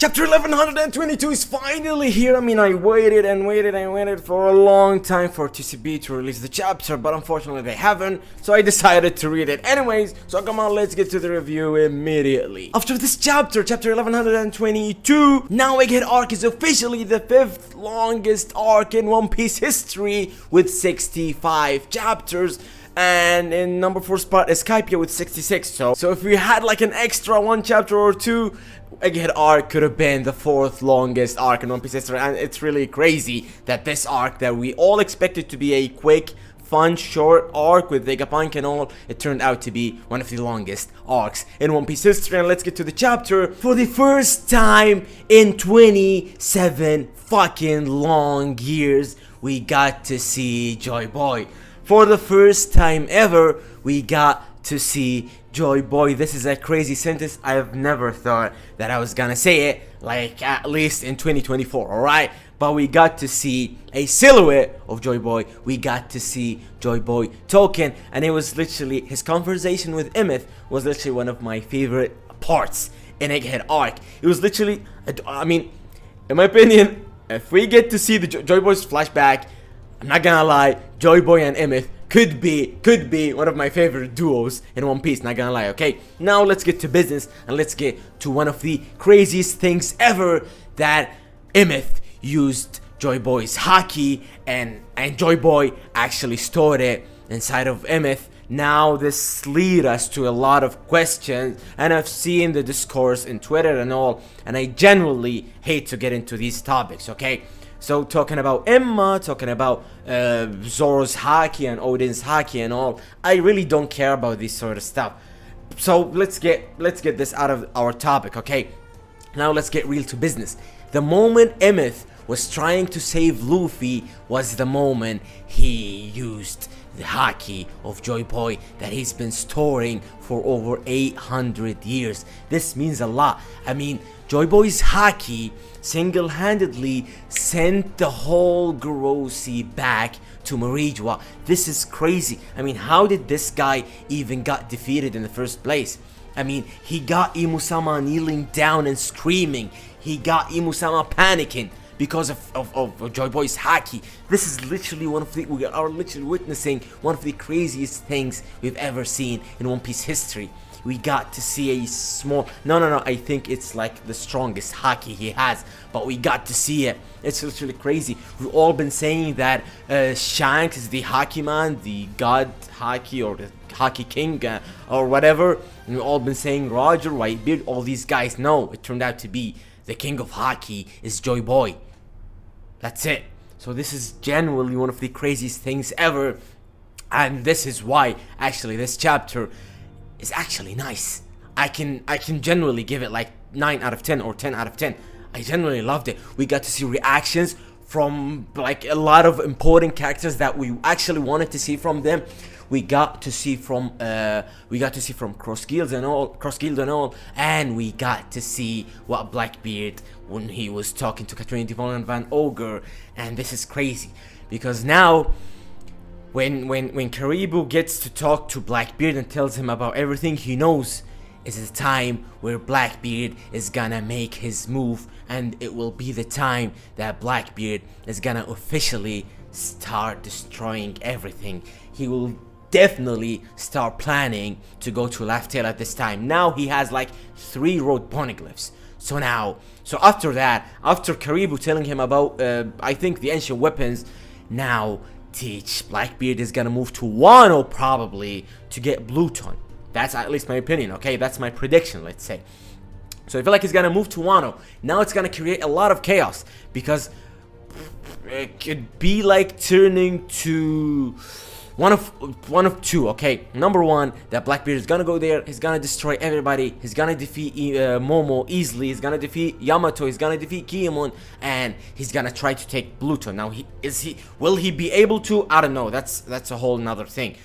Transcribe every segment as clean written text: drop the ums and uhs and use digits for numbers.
Chapter 1122 is finally here. I mean, I waited and waited and waited for a long time for TCB to release the chapter, but unfortunately they haven't, so I decided to read it anyways. So come on, let's get to the review immediately. After this chapter 1122, Now Egghead arc is officially the 5th longest arc in One Piece history with 65 chapters. And in number 4 spot is Skypia with 66. So if we had like an extra one chapter or two, Egghead arc could have been the 4th longest arc in One Piece history. And it's really crazy that this arc that we all expected to be a quick, fun, short arc with Vegapunk and all, it turned out to be one of the longest arcs in One Piece history. And let's get to the chapter. For the first time in 27 fucking long years, we got to see JOYBOY. For the first time ever, we got to see JOYBOY. This is a crazy sentence. I have never thought that I was gonna say it, like at least in 2024, alright? But we got to see a silhouette of JOYBOY. We got to see JOYBOY talking, and it was literally, his conversation with Emmet was literally one of my favorite parts in Egghead arc. It was literally, I mean, in my opinion, if we get to see the JOYBOY's flashback, I'm not gonna lie, JOYBOY and Emmet could be one of my favorite duos in One Piece, not gonna lie, okay? Now let's get to business and let's get to one of the craziest things ever, that Emmet used JOYBOY's haki and JOYBOY actually stored it inside of Emmet. Now this leads us to a lot of questions, and I've seen the discourse in Twitter and all, and I genuinely hate to get into these topics, okay? So talking about Emma, talking about Zoro's haki and Odin's haki and all, I really don't care about this sort of stuff. So let's get this out of our topic, okay? Now let's get real to business. The moment Emmet was trying to save Luffy was the moment he used the haki of JOYBOY that he's been storing for over 800 years. This means a lot. I mean, JOYBOY's haki single-handedly sent the whole Garossi back to Marijua. This is crazy. I mean, how did this guy even got defeated in the first place? I mean, he got Imusama kneeling down and screaming. He got Imusama panicking because of JOYBOY's haki. This is literally we are literally witnessing one of the craziest things we've ever seen in One Piece history. We got to see a small, no, I think it's like the strongest haki he has, but we got to see it. It's literally crazy. We've all been saying that Shanks is the haki man, the god haki, or the haki king, or whatever. And we've all been saying Roger, Whitebeard, all these guys. No, it turned out to be the king of haki is JOYBOY. That's it. So this is genuinely one of the craziest things ever, and this is why actually this chapter is actually nice. I can genuinely give it like 9 out of 10 or 10 out of 10. I genuinely loved it. We got to see reactions from like a lot of important characters that we actually wanted to see from them. We got to see from Crossguild and all, and we got to see what Blackbeard when he was talking to Katrina Devon and Van Ogre, and this is crazy because now when Karibu gets to talk to Blackbeard and tells him about everything, he knows it's a time where Blackbeard is gonna make his move, and it will be the time that Blackbeard is gonna officially start destroying everything. He will definitely start planning to go to Laugh Tale at this time. Now he has like 3 road poneglyphs. So after that, after Karibu telling him about I think the ancient weapons, now Blackbeard is gonna move to Wano probably to get Bluton. That's at least my opinion, okay? That's my prediction, let's say. So I feel like he's gonna move to Wano. Now it's gonna create a lot of chaos because it could be like turning to one of two, okay? Number one, that Blackbeard is gonna go there, he's gonna destroy everybody, he's gonna defeat Momo easily, he's gonna defeat Yamato, he's gonna defeat Kiyomon, and he's gonna try to take Bluton. Now will he be able to? I don't know, that's a whole nother thing.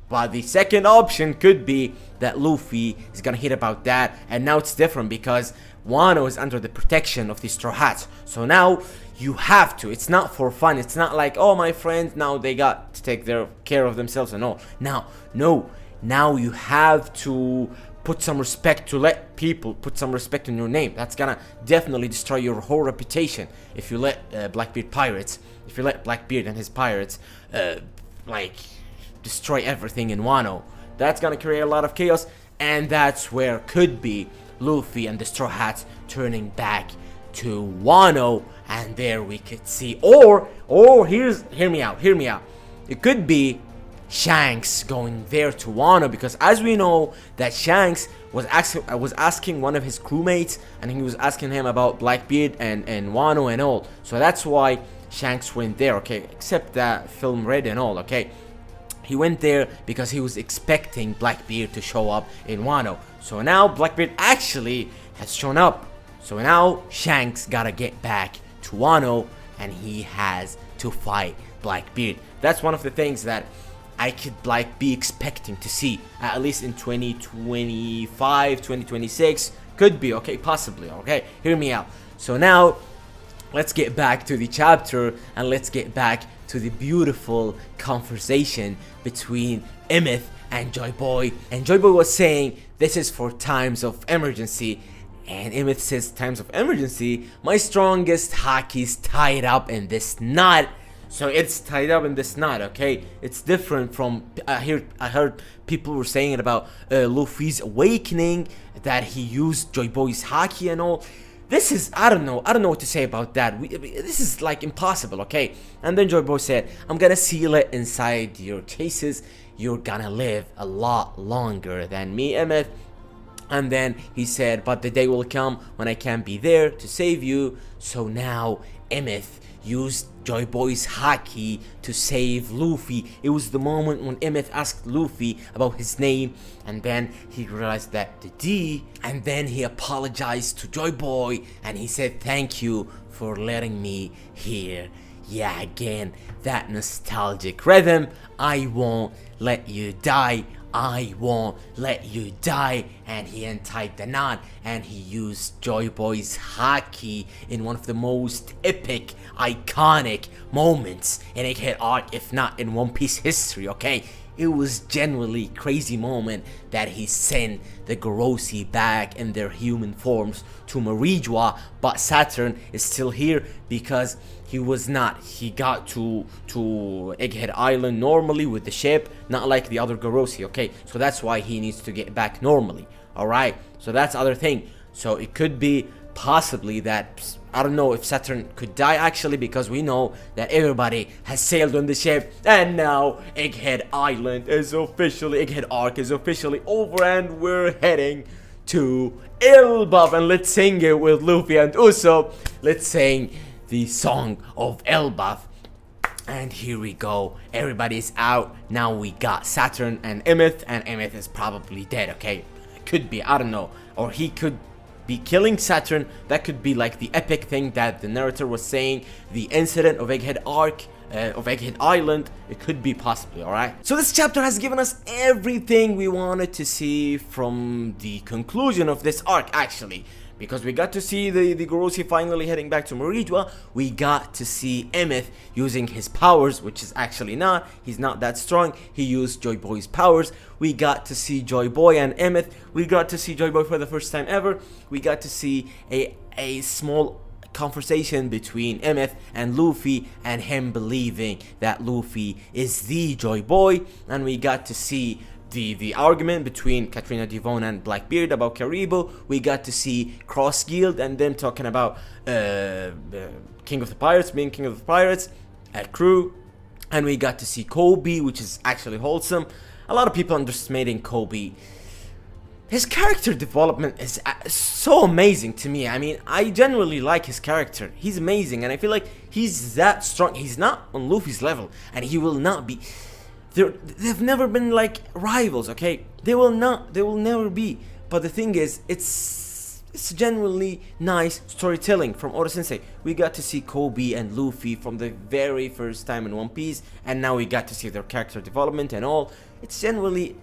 But the second option could be that Luffy is gonna hit about that, and now it's different because Wano is under the protection of the Straw Hats. So now you have to. It's not for fun. It's not like, oh, my friends, now they got to take care of themselves and all. Now, no. Now you have to put some respect, to let people put some respect in your name. That's gonna definitely destroy your whole reputation if you let Blackbeard pirates, if you let Blackbeard and his pirates like destroy everything in Wano. That's gonna create a lot of chaos, and that's where could be Luffy and the Straw Hats turning back to Wano, and there we could see, or hear me out. It could be Shanks going there to Wano, because as we know that Shanks was asking one of his crewmates, and he was asking him about Blackbeard and Wano and all. So that's why Shanks went there, okay? Except that film Red and all, okay? He went there because he was expecting Blackbeard to show up in Wano. So now Blackbeard actually has shown up. So now Shanks gotta get back to Wano, and he has to fight Blackbeard. That's one of the things that I could like be expecting to see, at least in 2025, 2026, could be, okay, possibly, okay, hear me out. So now let's get back to the chapter, and let's get back to the beautiful conversation between Emmet and JOYBOY. And JOYBOY was saying this is for times of emergency, and Emmet says, times of emergency, my strongest haki is tied up in this knot. So it's tied up in this knot, okay? It's different from, I heard people were saying it about Luffy's awakening, that he used JOYBOY's haki and all. This is, I don't know what to say about that. This is like impossible, okay? And then JOYBOY said, I'm gonna seal it inside your cases. You're gonna live a lot longer than me, Emmet. And then he said, but the day will come when I can't be there to save you. So now Emmet used JOYBOY's haki to save Luffy. It was the moment when Emmet asked Luffy about his name, and then he realized that the D, and then he apologized to JOYBOY, and he said thank you for letting me hear. Yeah, again, that nostalgic rhythm. I won't let you die, I won't let you die. And he untied the knot, and he used JOYBOY's haki in one of the most epic, iconic moments in Egghead arc, if not in One Piece history, okay? It was genuinely crazy moment that he sent the Gorosei back in their human forms to Marijoa, but Saturn is still here because he was not. He got to Egghead Island normally with the ship, not like the other Gorosei, okay? So that's why he needs to get back normally, alright? So that's the other thing. So it could be possibly that, I don't know if Saturn could die actually, because we know that everybody has sailed on the ship, and now Egghead Island is officially, Egghead Arc is officially over, and we're heading to Elbaf. And let's sing it with Luffy and Usopp. Let's sing the song of Elbaf. And here we go, everybody's out. Now we got Saturn and Emmet is probably dead, okay? Could be, I don't know, or he could be killing Saturn. That could be like the epic thing that the narrator was saying, the incident of Egghead Arc, of Egghead Island. It could be possibly, alright? So this chapter has given us everything we wanted to see from the conclusion of this arc actually, because we got to see the Gorosei finally heading back to Marijoa. We got to see Emmet using his powers, which is actually not, he's not that strong. He used JOYBOY's powers. We got to see JOYBOY and Emmet. We got to see JOYBOY for the first time ever. We got to see a small conversation between Emmet and Luffy, and him believing that Luffy is the JOYBOY. And we got to see the argument between Katrina Devon and Blackbeard about Karibo. We got to see Cross Guild and them talking about King of the Pirates being King of the Pirates, crew. And we got to see Kobe, which is actually wholesome. A lot of people underestimating Kobe. His character development is so amazing to me. I mean, I genuinely like his character. He's amazing, and I feel like he's that strong. He's not on Luffy's level, and he will not be. They've never been like rivals, okay? They will never be. But the thing is, it's genuinely nice storytelling from Oda Sensei. We got to see Kobe and Luffy from the very first time in One Piece, and now we got to see their character development and all. It's genuinely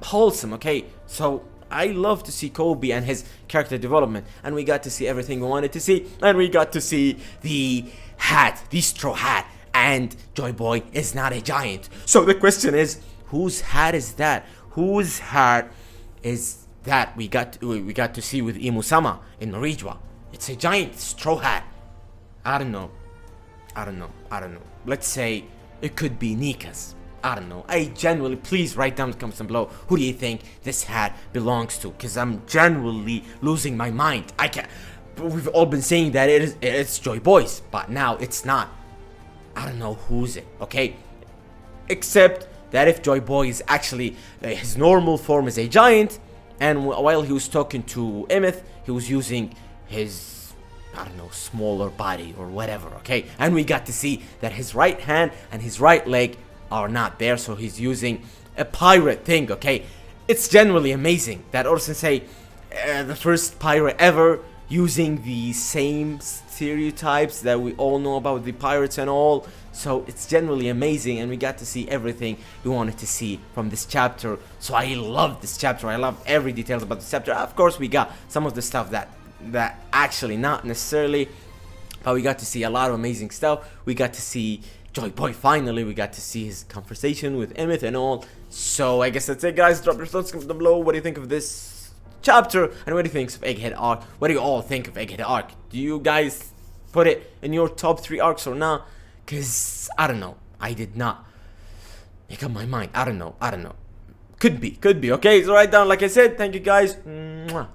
wholesome, okay? So I love to see Kobe and his character development, and we got to see everything we wanted to see, and we got to see the hat, the straw hat. And JOYBOY is not a giant. So the question is, whose hat is that? Whose hat is that we got to see with Imusama in Marijwa. It's a giant straw hat. I don't know. Let's say it could be Nika's. I don't know. I genuinely, please write down in the comments below, who do you think this hat belongs to? Because I'm genuinely losing my mind. I can't. We've all been saying that it's JOYBOY's, but now it's not. I don't know who's it, okay? Except that if JOYBOY is actually his normal form as a giant, and while he was talking to Emeth, he was using his, I don't know, smaller body or whatever, okay? And we got to see that his right hand and his right leg are not there, so he's using a pirate thing, okay? It's genuinely amazing that Oro-sensei, the first pirate ever, using the same stereotypes that we all know about the pirates and all. So it's generally amazing, and we got to see everything we wanted to see from this chapter. So I love this chapter. I love every details about this chapter. Of course, we got some of the stuff that actually not necessarily, but we got to see a lot of amazing stuff. We got to see JOYBOY finally. We got to see his conversation with Emeth and all. So I guess that's it, guys. Drop your thoughts down below. What do you think of this chapter, and what do you think of Egghead arc? What do you all think of Egghead arc? Do you guys put it in your top 3 arcs or not? Cause I don't know. I did not make up my mind. I don't know. Could be. Okay, so write down, like I said. Thank you guys. Mwah.